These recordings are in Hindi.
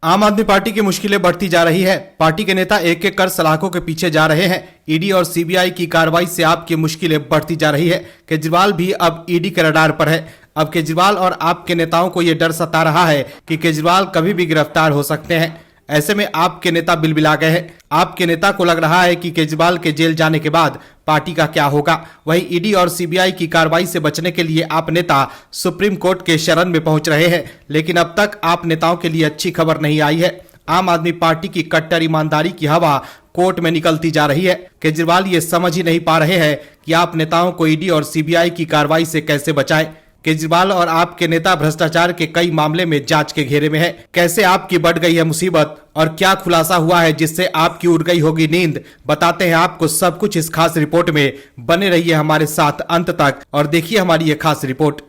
आम आदमी पार्टी की मुश्किलें बढ़ती जा रही है। पार्टी के नेता एक एक कर सलाखों के पीछे जा रहे हैं। ईडी और सीबीआई की कार्रवाई से आपकी मुश्किलें बढ़ती जा रही है। केजरीवाल भी अब ईडी के रडार पर है। अब केजरीवाल और आपके नेताओं को यह डर सता रहा है कि केजरीवाल कभी भी गिरफ्तार हो सकते हैं। ऐसे में आपके नेता बिलबिला गए हैं। आपके नेता को लग रहा है कि केजरीवाल के जेल जाने के बाद पार्टी का क्या होगा। वहीं ईडी और सीबीआई की कार्रवाई से बचने के लिए आप नेता सुप्रीम कोर्ट के शरण में पहुंच रहे हैं, लेकिन अब तक आप नेताओं के लिए अच्छी खबर नहीं आई है। आम आदमी पार्टी की कट्टर ईमानदारी की हवा कोर्ट में निकलती जा रही है। केजरीवाल ये समझ ही नहीं पा रहे हैं कि आप नेताओं को ईडी और सीबीआई की कार्रवाई से कैसे बचाएं। केजरीवाल और आपके नेता भ्रष्टाचार के कई मामले में जांच के घेरे में है। कैसे आपकी बढ़ गई है मुसीबत और क्या खुलासा हुआ है जिससे आपकी उड़ गई होगी नींद, बताते हैं आपको सब कुछ इस खास रिपोर्ट में। बने रहिए हमारे साथ अंत तक और देखिए हमारी ये खास रिपोर्ट।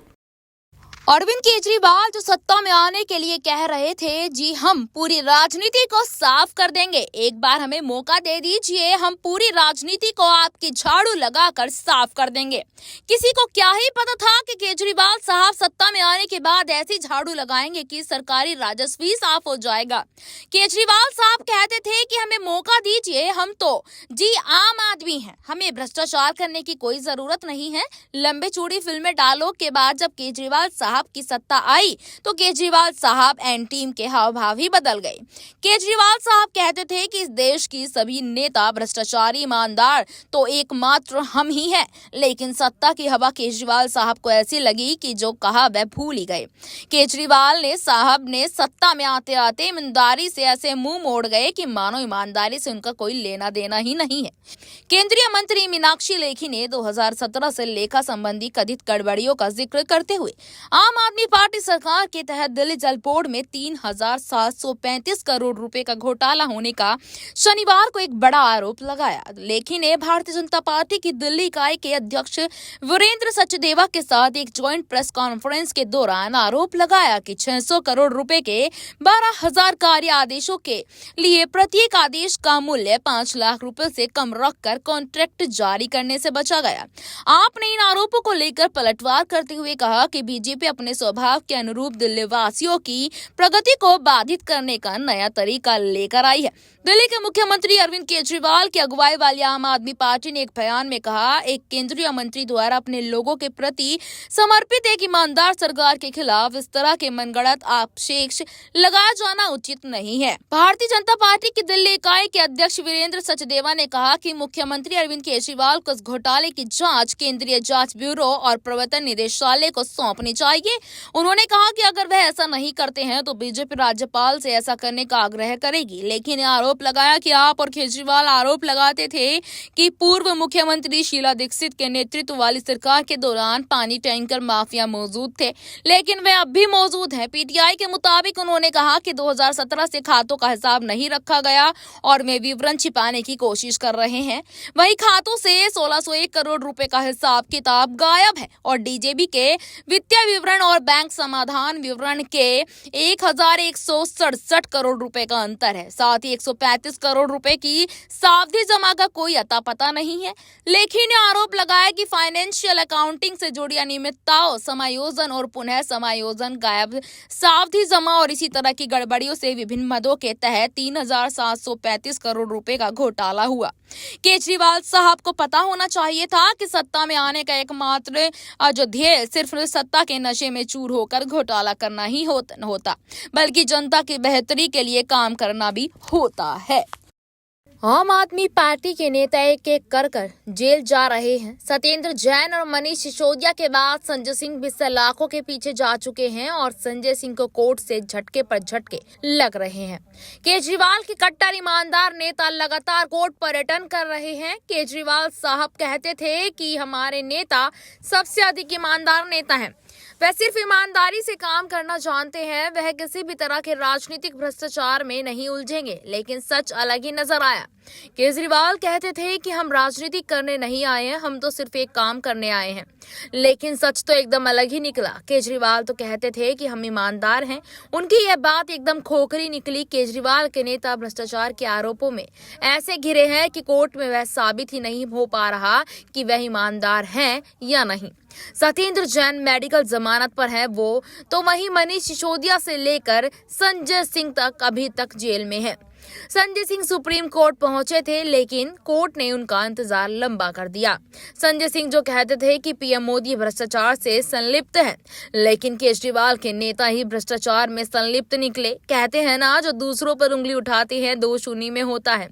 अरविंद केजरीवाल जो सत्ता में आने के लिए कह रहे थे, जी हम पूरी राजनीति को साफ कर देंगे, एक बार हमें मौका दे दीजिए, हम पूरी राजनीति को आपकी झाड़ू लगाकर साफ कर देंगे। किसी को क्या ही पता था कि केजरीवाल साहब सत्ता में आने के बाद ऐसी झाड़ू लगाएंगे कि सरकारी राजस्व ही साफ हो जाएगा। केजरीवाल साहब कहते थे कि हमें मौका दीजिए, हम तो जी आम आदमी हैं, हमें भ्रष्टाचार करने की कोई जरूरत नहीं है। लंबे चौड़ी फिल्में डायलॉग के बाद जब केजरीवाल साहब की सत्ता आई तो केजरीवाल साहब एंड टीम के हाव भाव ही बदल गए। केजरीवाल साहब कहते थे कि इस देश की सभी नेता भ्रष्टाचारी ईमानदार तो एकमात्र हम ही हैं, लेकिन सत्ता की हवा केजरीवाल साहब को ऐसी लगी कि जो कहा वह भूल ही गए। केजरीवाल ने साहब ने सत्ता में आते आते ईमानदारी से ऐसे मुंह मोड़ गए कि मानो ईमानदारी से उनका कोई लेना देना ही नहीं है। केंद्रीय मंत्री मीनाक्षी लेखी ने 2017 से लेखा संबंधी कथित गड़बड़ियों का जिक्र करते हुए आम आदमी पार्टी सरकार के तहत दिल्ली जल बोर्ड में 3,735 करोड़ रुपए का घोटाला होने का शनिवार को एक बड़ा आरोप लगाया। लेखी ने भारतीय जनता पार्टी की दिल्ली इकाई के अध्यक्ष वीरेंद्र सचदेवा के साथ एक ज्वाइंट प्रेस कॉन्फ्रेंस के दौरान आरोप लगाया कि 600 करोड़ रुपए के 12,000 कार्य आदेशों के लिए प्रत्येक आदेश का मूल्य 5 लाख रुपए से कम रखकर कॉन्ट्रैक्ट जारी करने से बचा गया। आपने इन आरोपों को लेकर पलटवार करते हुए कहा कि बीजेपी अपने स्वभाव के अनुरूप दिल्ली वासियों की प्रगति को बाधित करने का नया तरीका लेकर आई है। दिल्ली के मुख्यमंत्री अरविंद केजरीवाल की अगुवाई वाली आम आदमी पार्टी ने एक बयान में कहा, एक केंद्रीय मंत्री द्वारा अपने लोगों के प्रति समर्पित एक ईमानदार सरकार के खिलाफ इस तरह के मनगढ़ंत आक्षेप लगाया जाना उचित नहीं है। भारतीय जनता पार्टी की दिल्ली इकाई के अध्यक्ष वीरेंद्र सचदेवा ने कहा कि मुख्यमंत्री अरविंद केजरीवाल को इस घोटाले की जांच केंद्रीय जांच ब्यूरो और प्रवर्तन निदेशालय को सौंपनी चाहिए। उन्होंने कहा कि अगर वह ऐसा नहीं करते हैं तो बीजेपी राज्यपाल से ऐसा करने का आग्रह करेगी। लेकिन आरोप लगाया कि आप और केजरीवाल आरोप लगाते थे कि पूर्व मुख्यमंत्री शीला दीक्षित के नेतृत्व वाली सरकार के दौरान पानी टैंकर माफिया मौजूद थे, लेकिन वे अब भी मौजूद हैं। पीटीआई के मुताबिक उन्होंने कहा कि 2017 से खातों का हिसाब नहीं रखा गया और वे विवरण छिपाने की कोशिश कर रहे हैं। वहीं खातों से 1601 करोड़ रुपए का हिसाब किताब गायब है और डीजेबी के वित्तीय विवरण और बैंक समाधान विवरण के 1167 करोड़ रुपए का अंतर है। साथ ही 135 करोड़ रुपए की सावधि जमा का कोई अता पता नहीं है। लेखी ने आरोप लगाया कि फाइनेंशियल अकाउंटिंग से जुड़ी अनियमितताओं, समायोजन और पुनः समायोजन, गायब सावधि जमा और इसी तरह की गड़बड़ियों से विभिन्न मदों के तहत 3,735 करोड़ रुपए का घोटाला हुआ। केजरीवाल साहब को पता होना चाहिए था कि सत्ता में आने का एकमात्र जो ध्येय सिर्फ सत्ता के नशे में चूर होकर घोटाला करना ही होता, बल्कि जनता की बेहतरी के लिए काम करना भी होता है। आम आदमी पार्टी के नेता एक एक कर जेल जा रहे हैं। सत्येंद्र जैन और मनीष सिसोदिया के बाद संजय सिंह भी सलाखों के पीछे जा चुके हैं और संजय सिंह को कोर्ट से झटके पर झटके लग रहे हैं। केजरीवाल के कट्टर ईमानदार नेता लगातार कोर्ट पर्यटन कर रहे हैं। केजरीवाल साहब कहते थे कि हमारे नेता सबसे अधिक ईमानदार नेता हैं, वह सिर्फ ईमानदारी से काम करना जानते हैं, वह किसी भी तरह के राजनीतिक भ्रष्टाचार में नहीं उलझेंगे। लेकिन सच अलग ही नजर आया। केजरीवाल कहते थे कि हम राजनीति करने नहीं आए हैं, हम तो सिर्फ एक काम करने आए हैं। लेकिन सच तो एकदम अलग ही निकला। केजरीवाल तो कहते थे कि हम ईमानदार हैं, उनकी यह बात एकदम खोखरी निकली। केजरीवाल के नेता भ्रष्टाचार के आरोपों में ऐसे घिरे हैं कि कोर्ट में वह साबित ही नहीं हो पा रहा कि वह ईमानदार हैं या नहीं। सत्येंद्र जैन मेडिकल जमानत पर है वो, तो वहीं मनीष सिसोदिया से लेकर संजय सिंह तक अभी तक जेल में है। संजय सिंह सुप्रीम कोर्ट पहुंचे थे, लेकिन कोर्ट ने उनका इंतजार लंबा कर दिया। संजय सिंह जो कहते थे कि पीएम मोदी भ्रष्टाचार से संलिप्त हैं, लेकिन केजरीवाल के नेता ही भ्रष्टाचार में संलिप्त निकले। कहते हैं ना, जो दूसरों पर उंगली उठाते हैं दोष उन्हीं में होता है।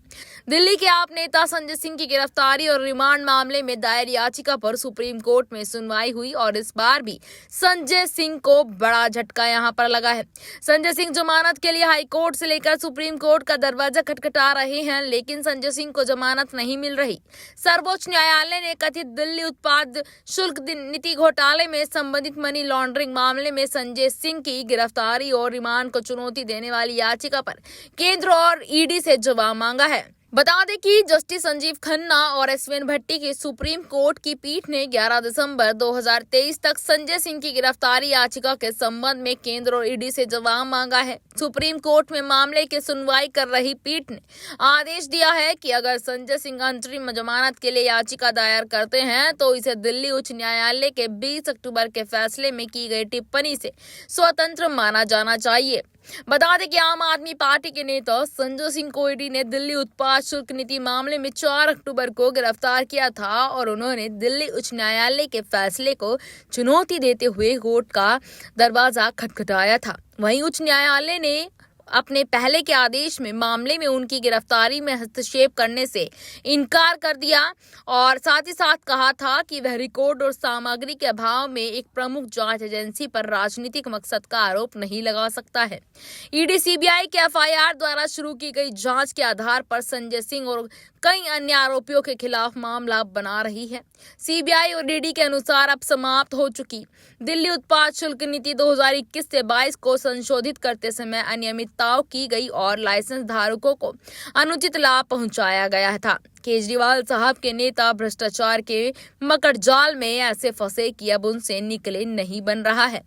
दिल्ली के आप नेता संजय सिंह की गिरफ्तारी और रिमांड मामले में दायर याचिका पर सुप्रीम कोर्ट में सुनवाई हुई और इस बार भी संजय सिंह को बड़ा झटका यहां पर लगा है। संजय सिंह जमानत के लिए हाई कोर्ट से लेकर सुप्रीम कोर्ट का दरवाजा खटखटा रहे हैं, लेकिन संजय सिंह को जमानत नहीं मिल रही। सर्वोच्च न्यायालय ने कथित दिल्ली उत्पाद शुल्क नीति घोटाले में संबंधित मनी लॉन्ड्रिंग मामले में संजय सिंह की गिरफ्तारी और रिमांड को चुनौती देने वाली याचिका पर केंद्र और ईडी से जवाब मांगा है। बता दें कि जस्टिस संजीव खन्ना और एसवेन भट्टी की सुप्रीम कोर्ट की पीठ ने 11 दिसंबर 2023 तक संजय सिंह की गिरफ्तारी याचिका के संबंध में केंद्र और ईडी से जवाब मांगा है। सुप्रीम कोर्ट में मामले की सुनवाई कर रही पीठ ने आदेश दिया है कि अगर संजय सिंह अंतरिम जमानत के लिए याचिका दायर करते हैं तो इसे दिल्ली उच्च न्यायालय के 20 अक्टूबर के फैसले में की गई टिप्पणी से स्वतंत्र माना जाना चाहिए। बता दें कि आम आदमी पार्टी के नेता संजय सिंह को ईडी ने दिल्ली उत्पाद शुल्क नीति मामले में 4 अक्टूबर को गिरफ्तार किया था और उन्होंने दिल्ली उच्च न्यायालय के फैसले को चुनौती देते हुए कोर्ट का दरवाजा खटखटाया था। वहीं उच्च न्यायालय ने अपने पहले के आदेश में मामले में उनकी गिरफ्तारी में हस्तक्षेप करने से इनकार कर दिया और साथ ही साथ कहा था कि वह रिकॉर्ड और सामग्री के अभाव में एक प्रमुख जांच एजेंसी पर राजनीतिक मकसद का आरोप नहीं लगा सकता है। ईडी सीबीआई के एफआईआर द्वारा शुरू की गई जांच के आधार पर संजय सिंह और कई अन्य आरोपियों के खिलाफ मामला बना रही है। सीबीआई और ईडी के अनुसार अब समाप्त हो चुकी दिल्ली उत्पाद शुल्क नीति 2021 से 22 को संशोधित करते समय अनियमितताओं की गई और लाइसेंस धारकों को अनुचित लाभ पहुंचाया गया था। केजरीवाल साहब के नेता भ्रष्टाचार के मकड़जाल में ऐसे फंसे कि अब उनसे निकले नहीं बन रहा है।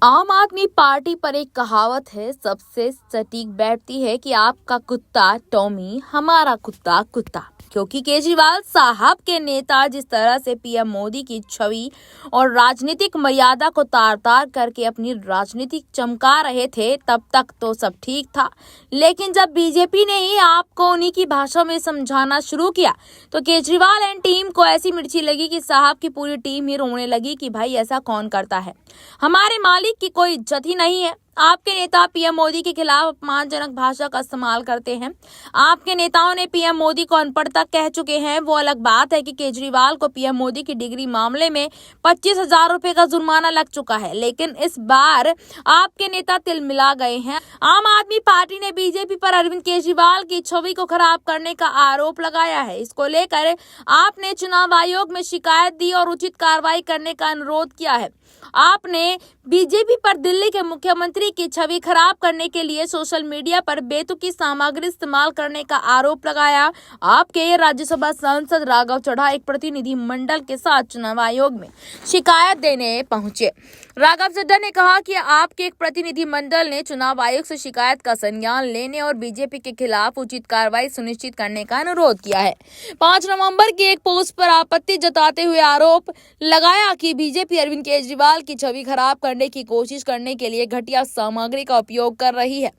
आम आदमी पार्टी पर एक कहावत है, सबसे सटीक बैठती है कि आपका कुत्ता टॉमी, हमारा कुत्ता कुत्ता। क्योंकि केजरीवाल साहब के नेता जिस तरह से पीएम मोदी की छवि और राजनीतिक मर्यादा को तार तार करके अपनी राजनीति चमका रहे थे, तब तक तो सब ठीक था। लेकिन जब बीजेपी ने ही आपको उन्हीं की भाषा में समझाना शुरू किया तो केजरीवाल एंड टीम को ऐसी मिर्ची लगी कि साहब की पूरी टीम ही रोने लगी कि भाई ऐसा कौन करता है, हमारे मालिक की कोई इज्जत ही नहीं है। आपके नेता पीएम मोदी के खिलाफ अपमानजनक भाषा का इस्तेमाल करते हैं। आपके नेताओं ने पीएम मोदी को अनपढ़ तक कह चुके हैं। वो अलग बात है कि केजरीवाल को पीएम मोदी की डिग्री मामले में 25,000 रुपए का जुर्माना लग चुका है, लेकिन इस बार आपके नेता तिलमिला गए हैं। आम आदमी पार्टी ने बीजेपी पर अरविंद केजरीवाल की छवि को खराब करने का आरोप लगाया है। इसको लेकर आपने चुनाव आयोग में शिकायत दी और उचित कार्रवाई करने का अनुरोध किया है। आपने बीजेपी पर दिल्ली के मुख्यमंत्री की छवि खराब करने के लिए सोशल मीडिया पर बेतुकी सामग्री इस्तेमाल करने का आरोप लगाया। आपके राज्यसभा सांसद राघव चड्ढा एक प्रतिनिधि मंडल के साथ चुनाव आयोग में शिकायत देने पहुंचे। राघव चड्ढा ने कहा कि आपके एक प्रतिनिधि मंडल ने चुनाव आयोग से शिकायत का संज्ञान लेने और बीजेपी के खिलाफ उचित कार्रवाई सुनिश्चित करने का अनुरोध किया है। 5 नवंबर की एक पोस्ट पर आपत्ति जताते हुए आरोप लगाया कि बीजेपी अरविंद केजरीवाल की छवि खराब करने की कोशिश करने के लिए घटिया सामग्री का उपयोग कर रही है।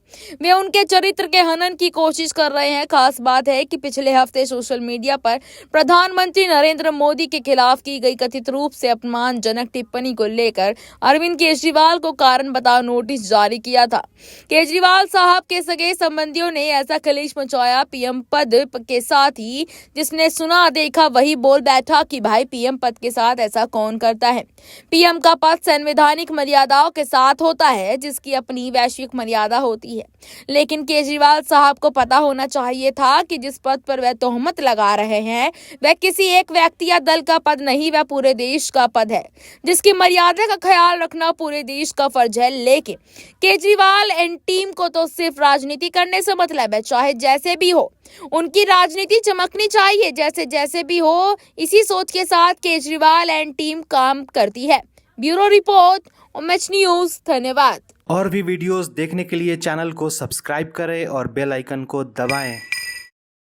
वे उनके चरित्र के हनन की कोशिश कर रहे हैं। खास बात है कि पिछले हफ्ते सोशल मीडिया पर प्रधानमंत्री नरेंद्र मोदी के खिलाफ की गई कथित रूप से अपमानजनक टिप्पणी को लेकर अरविंद केजरीवाल को कारण बताओ नोटिस जारी किया था। केजरीवाल साहब के सगे संबंधियों ने ऐसा खलीज मचाया पीएम पद के साथ ही जिसने सुना देखा वही बोल बैठा कि भाई पीएम पद के साथ ऐसा कौन करता है। पीएम का पद संवैधानिक मर्यादाओं के साथ होता है, जिसकी अपनी वैश्विक मर्यादा होती है। लेकिन केजरीवाल साहब को पता होना चाहिए था कि जिस पद पर वह तोहमत लगा रहे हैं वह किसी एक व्यक्ति या दल का पद नहीं, वह पूरे देश का पद है, जिसकी मर्यादा का ख्याल रखना पूरे देश का फर्ज है। लेकिन केजरीवाल एंड टीम को तो सिर्फ राजनीति करने से मतलब है, चाहे जैसे भी हो उनकी राजनीति चमकनी चाहिए। जैसे भी हो, इसी सोच के साथ केजरीवाल एंड टीम काम करती है। Bureau report, Umesh news. धन्यवाद। और भी वीडियोस देखने के लिए चैनल को सब्सक्राइब करें और बेल आइकन को दबाएं।